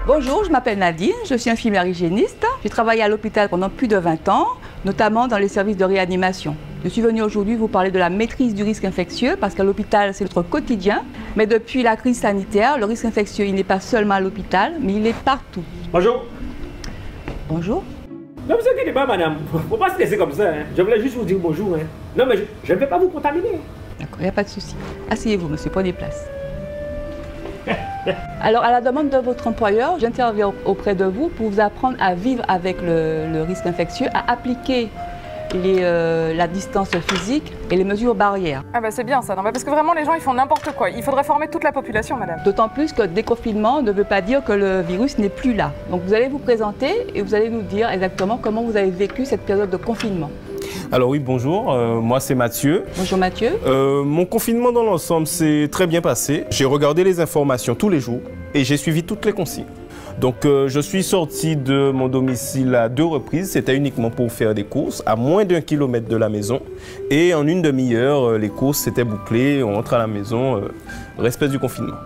Bonjour, je m'appelle Nadine, je suis infirmière hygiéniste. J'ai travaillé à l'hôpital pendant plus de 20 ans, notamment dans les services de réanimation. Je suis venue aujourd'hui vous parler de la maîtrise du risque infectieux parce qu'à l'hôpital, c'est notre quotidien. Mais depuis la crise sanitaire, le risque infectieux, il n'est pas seulement à l'hôpital, mais il est partout. Bonjour. Bonjour. Ne vous inquiétez pas, madame. Il ne faut pas se laisser comme ça. Hein. Je voulais juste vous dire bonjour. Hein. Non, mais je ne vais pas vous contaminer. D'accord, il n'y a pas de souci. Asseyez-vous, monsieur, prenez place. Alors, à la demande de votre employeur, j'interviens auprès de vous pour vous apprendre à vivre avec le risque infectieux, à appliquer la distance physique et les mesures barrières. Ah bah c'est bien ça, non, parce que vraiment les gens ils font n'importe quoi. Il faudrait former toute la population, madame. D'autant plus que déconfinement ne veut pas dire que le virus n'est plus là. Donc vous allez vous présenter et vous allez nous dire exactement comment vous avez vécu cette période de confinement. Alors oui, bonjour, moi c'est Mathieu. Bonjour Mathieu. Mon confinement dans l'ensemble s'est très bien passé. J'ai regardé les informations tous les jours et j'ai suivi toutes les consignes. Donc je suis sorti de mon domicile à 2 reprises, c'était uniquement pour faire des courses à moins d'1 kilomètre de la maison. Et en une demi-heure, les courses s'étaient bouclées, on rentre à la maison, respect du confinement.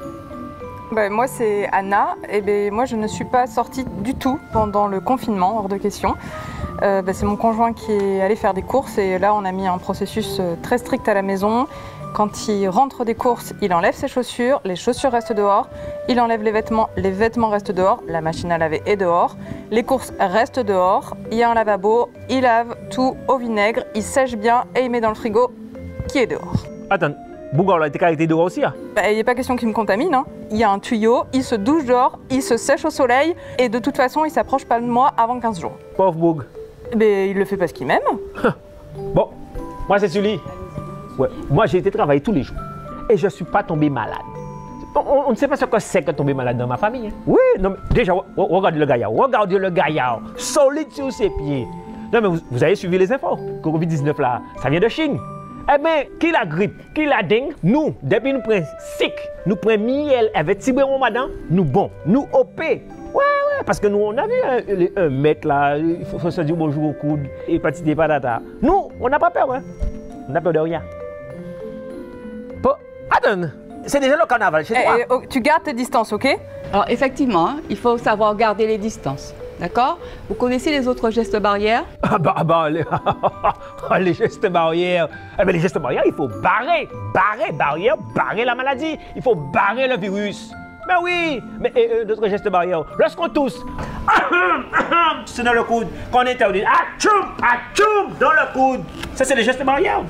Bah, moi c'est Anna, et ben moi je ne suis pas sortie du tout pendant le confinement, hors de question. C'est mon conjoint qui est allé faire des courses et là on a mis un processus très strict à la maison. Quand il rentre des courses, il enlève ses chaussures, les chaussures restent dehors, il enlève les vêtements restent dehors, la machine à laver est dehors, les courses restent dehors, il y a un lavabo, il lave tout au vinaigre, il sèche bien et il met dans le frigo qui est dehors. Attends, Bougar, là, t'es dehors aussi, hein? Il n'y a pas question qu'il me contamine, hein. Il y a un tuyau, il se douche dehors, il se sèche au soleil et de toute façon il s'approche pas de moi avant 15 jours. Pauvre Boug. Mais il le fait parce qu'il m'aime. Bon, moi c'est Sully. Ouais. Moi, j'ai été travailler tous les jours et je ne suis pas tombé malade. On ne sait pas ce que c'est que tomber malade dans ma famille. Hein. Oui, non, mais déjà, regardez le gaillard, solide sur ses pieds. Non, mais vous avez suivi les infos. Que Covid-19, là, ça vient de Chine. Eh bien, qui la grippe, qui la dengue, nous, depuis nous prenons sick, nous prenons miel avec tiburon madame, nous bon, nous OP. Ouais, parce que nous, on a vu un mec là, il faut se dire bonjour au coude, et patati patata. Nous, on n'a pas peur, hein. On n'a peur de rien. Attends, c'est déjà le carnaval chez toi. Tu gardes tes distances, ok? Alors effectivement, il faut savoir garder les distances. D'accord? Vous connaissez les autres gestes barrières? Les gestes barrières. Eh bien, les gestes barrières, il faut barrer la maladie. Il faut barrer le virus. Mais oui, mais d'autres gestes barrières. Lorsqu'on tousse, c'est dans le coude. Quand on interdit, atchoum, dans le coude. Ça, c'est les gestes barrières.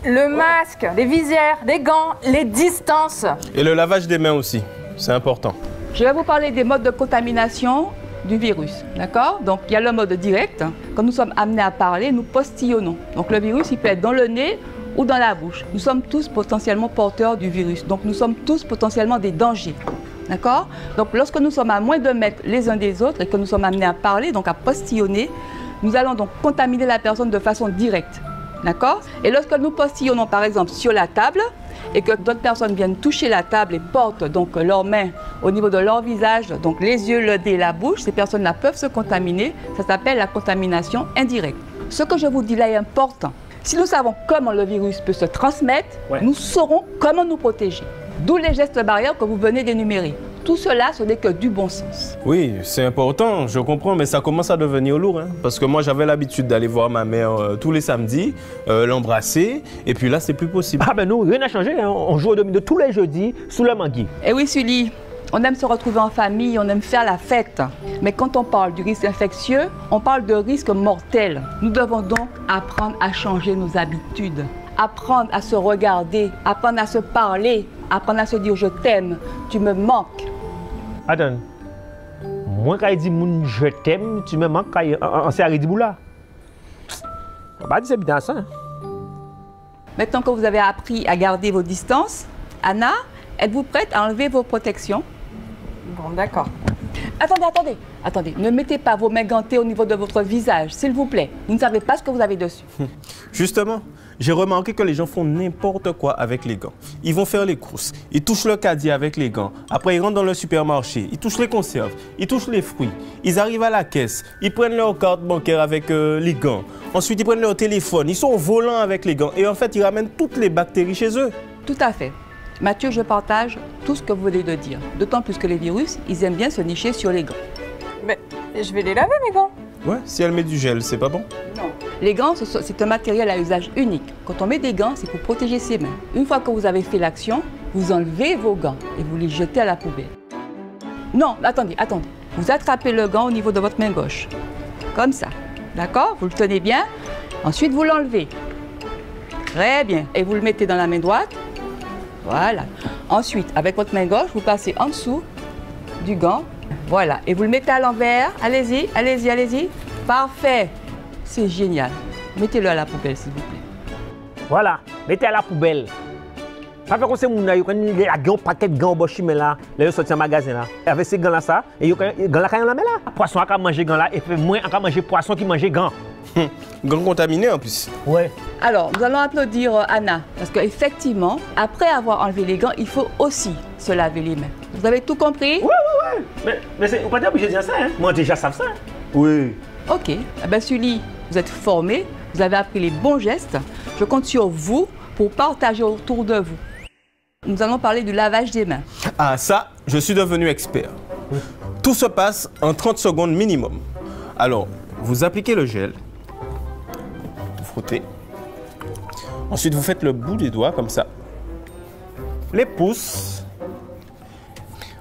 Le masque, les visières, les gants, les distances. Et le lavage des mains aussi, c'est important. Je vais vous parler des modes de contamination du virus, d'accord? Donc il y a le mode direct. Quand nous sommes amenés à parler, nous postillonnons. Donc le virus, il peut être dans le nez ou dans la bouche. Nous sommes tous potentiellement porteurs du virus. Donc nous sommes tous potentiellement des dangers. D'accord? Donc lorsque nous sommes à moins de mètres les uns des autres et que nous sommes amenés à parler, donc à postillonner, nous allons donc contaminer la personne de façon directe. D'accord? Et lorsque nous postillonnons par exemple sur la table et que d'autres personnes viennent toucher la table et portent donc leurs mains au niveau de leur visage, donc les yeux, le nez, la bouche, ces personnes-là peuvent se contaminer. Ça s'appelle la contamination indirecte. Ce que je vous dis là est important. Si nous savons comment le virus peut se transmettre, nous saurons comment nous protéger. D'où les gestes barrières que vous venez d'énumérer. Tout cela, ce n'est que du bon sens. Oui, c'est important, je comprends, mais ça commence à devenir lourd. Hein, parce que moi, j'avais l'habitude d'aller voir ma mère tous les samedis, l'embrasser, et puis là, c'est plus possible. Ah ben nous, rien n'a changé. Hein. On joue au domino tous les jeudis sous la manguille. Eh oui, Sully, on aime se retrouver en famille, on aime faire la fête. Mais quand on parle du risque infectieux, on parle de risque mortel. Nous devons donc apprendre à changer nos habitudes. Apprendre à se regarder, apprendre à se parler, apprendre à se dire je t'aime, tu me manques. Attends, moi quand il dit je t'aime, tu me manques, on s'est arrêté là. On va dire c'est bien ça. Hein? Maintenant que vous avez appris à garder vos distances, Anna, êtes-vous prête à enlever vos protections? Bon, d'accord. Attendez, ne mettez pas vos mains gantées au niveau de votre visage, s'il vous plaît. Vous ne savez pas ce que vous avez dessus. Justement, j'ai remarqué que les gens font n'importe quoi avec les gants. Ils vont faire les courses, ils touchent le caddie avec les gants. Après, ils rentrent dans le supermarché, ils touchent les conserves, ils touchent les fruits. Ils arrivent à la caisse, ils prennent leur carte bancaire avec les gants. Ensuite, ils prennent leur téléphone, ils sont au volant avec les gants. Et en fait, ils ramènent toutes les bactéries chez eux. Tout à fait. Mathieu, je partage tout ce que vous venez de dire. D'autant plus que les virus, ils aiment bien se nicher sur les gants. Mais je vais les laver, mes gants. Ouais, si elle met du gel, c'est pas bon? Non. Les gants, c'est un matériel à usage unique. Quand on met des gants, c'est pour protéger ses mains. Une fois que vous avez fait l'action, vous enlevez vos gants et vous les jetez à la poubelle. Non, attendez. Vous attrapez le gant au niveau de votre main gauche. Comme ça. D'accord? Vous le tenez bien. Ensuite, vous l'enlevez. Très bien. Et vous le mettez dans la main droite. Voilà. Ensuite, avec votre main gauche, vous passez en dessous du gant. Voilà. Et vous le mettez à l'envers. Allez-y, allez-y, allez-y. Parfait. C'est génial. Mettez-le à la poubelle, s'il vous plaît. Voilà, mettez à la poubelle. Ça fait qu'on sait qu'il y a un paquet de gants au bochi, mais là, ils sortent en magasin là. Avec ces gants-là, ça, et ils gants là, quand ils la mettent là. Poisson a mangé gants là, et fait moins à manger poisson qui mange gants. Gants contaminés en plus. Ouais. Alors, nous allons applaudir Anna, parce qu'effectivement, après avoir enlevé les gants, il faut aussi se laver les mains. Vous avez tout compris? Ouais. Mais c'est pas obligé de dire ça, hein. Moi, déjà, ça. Oui. Ok. Eh bien, Sully, vous êtes formé, vous avez appris les bons gestes. Je compte sur vous pour partager autour de vous. Nous allons parler du lavage des mains. Ah, ça, je suis devenu expert. Tout se passe en 30 secondes minimum. Alors, vous appliquez le gel, vous frottez. Ensuite, vous faites le bout des doigts comme ça. Les pouces.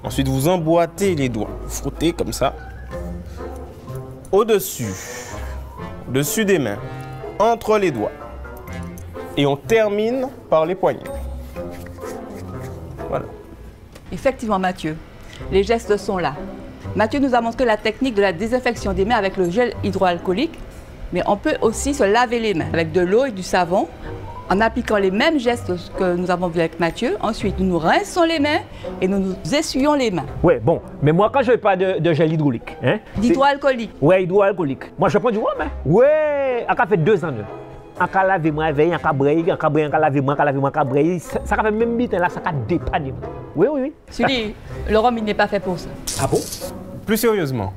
Ensuite, vous emboîtez les doigts. Vous frottez comme ça. Au-dessus des mains, entre les doigts. Et on termine par les poignets. Voilà. Effectivement, Mathieu, les gestes sont là. Mathieu nous a montré la technique de la désinfection des mains avec le gel hydroalcoolique, mais on peut aussi se laver les mains avec de l'eau et du savon en appliquant les mêmes gestes que nous avons vus avec Mathieu. Ensuite, nous nous rinçons les mains et nous nous essuyons les mains. Ouais, bon, mais moi, quand je n'ai pas de gel hydraulique, hein. D'hydroalcoolique. Ouais, hydroalcoolique. Moi, je prends du rhum, hein. Ouais, on a fait 2 ans. On a lavé moi veille, on a braillé, on a lavé moi, on a braillé. Ça a fait même vite là, ça a dépanné. Oui. Sully, le rhum, il n'est pas fait pour ça. Ah bon? Plus sérieusement,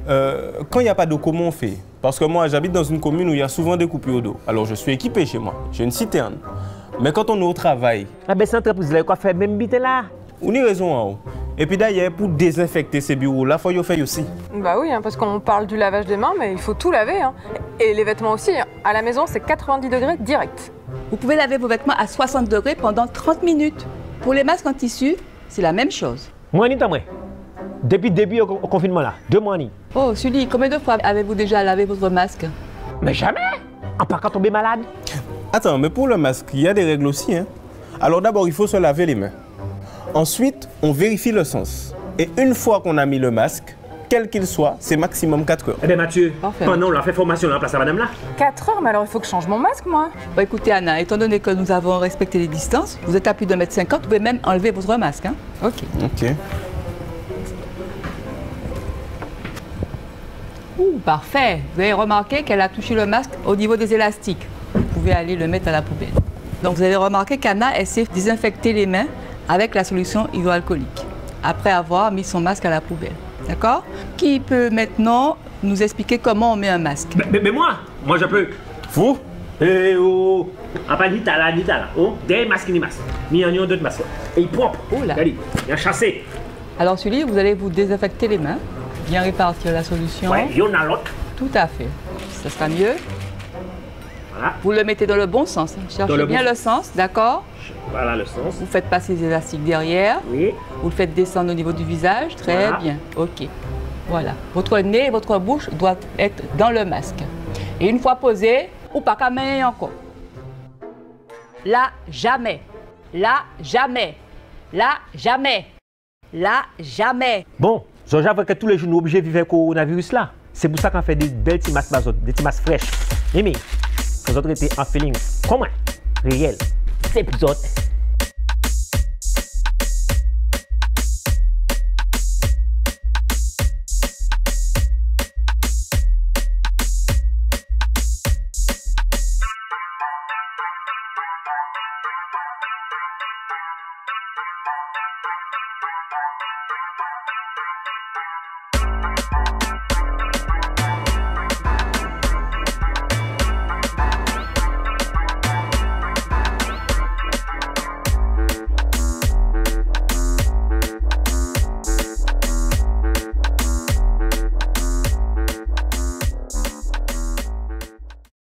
quand il n'y a pas d'eau, comment on fait? Parce que moi, j'habite dans une commune où il y a souvent des coupures d'eau. Alors, je suis équipé chez moi. J'ai une citerne. Mais quand on est au travail... Ah ben, c'est entreprise là, quoi fait même vite là? On y raison en haut. Et puis d'ailleurs, pour désinfecter ces bureaux-là, il faut y faire aussi. Bah oui, hein, parce qu'on parle du lavage des mains, mais il faut tout laver. Hein. Et les vêtements aussi. Hein. À la maison, c'est 90 degrés direct. Vous pouvez laver vos vêtements à 60 degrés pendant 30 minutes. Pour les masques en tissu, c'est la même chose. Moi, ni moi. Depuis le début au confinement là, 2 mois ni. Oh, Sully, combien de fois avez-vous déjà lavé votre masque? Mais jamais! En pas quand tomber malade. Attends, mais pour le masque, il y a des règles aussi. Hein? Alors d'abord, il faut se laver les mains. Ensuite, on vérifie le sens. Et une fois qu'on a mis le masque, quel qu'il soit, c'est maximum 4 heures. Eh bien Mathieu, Parfait. pendant on a fait formation là, place à madame là. 4 heures, mais alors il faut que je change mon masque, moi. Bon, écoutez, Anna, étant donné que nous avons respecté les distances, vous êtes à plus de 1,50 m, vous pouvez même enlever votre masque. Hein? Ok. Ok. Ouh, parfait. Vous avez remarqué qu'elle a touché le masque au niveau des élastiques. Vous pouvez aller le mettre à la poubelle. Donc, vous avez remarqué qu'Anna, elle s'est désinfecté les mains avec la solution hydroalcoolique, après avoir mis son masque à la poubelle. D'accord? Qui peut maintenant nous expliquer comment on met un masque? Mais moi je peux. Vous? Eh oh! Ah pas ni là. Oh, des masques ni masques. Ni un ni deux masques. Et il propre. Oh là. Regardez, il a chassé. Alors, Sully, vous allez vous désinfecter les mains, bien répartir la solution. Ouais, il y en a l'autre. Tout à fait. Ça sera mieux. Voilà. Vous le mettez dans le bon sens. Hein. Cherchez Dans le bien bon le sens, d'accord? Voilà le sens. Vous faites passer les élastiques derrière. Oui. Vous le faites descendre au niveau du visage. Très Voilà. bien. OK. Voilà. Votre nez et votre bouche doivent être dans le masque. Et une fois posé, ou pas qu'à main encore. Là, jamais. Là, jamais. Là, jamais. Là, jamais. Bon, j'avoue que tous les jours nous sommes obligés de vivre avec le coronavirus là. C'est pour ça qu'on fait des belles petits masques bazotes, des petits masques fraîches. Mais, les autres étaient en feeling. Comment? Réel. C'est plus autres.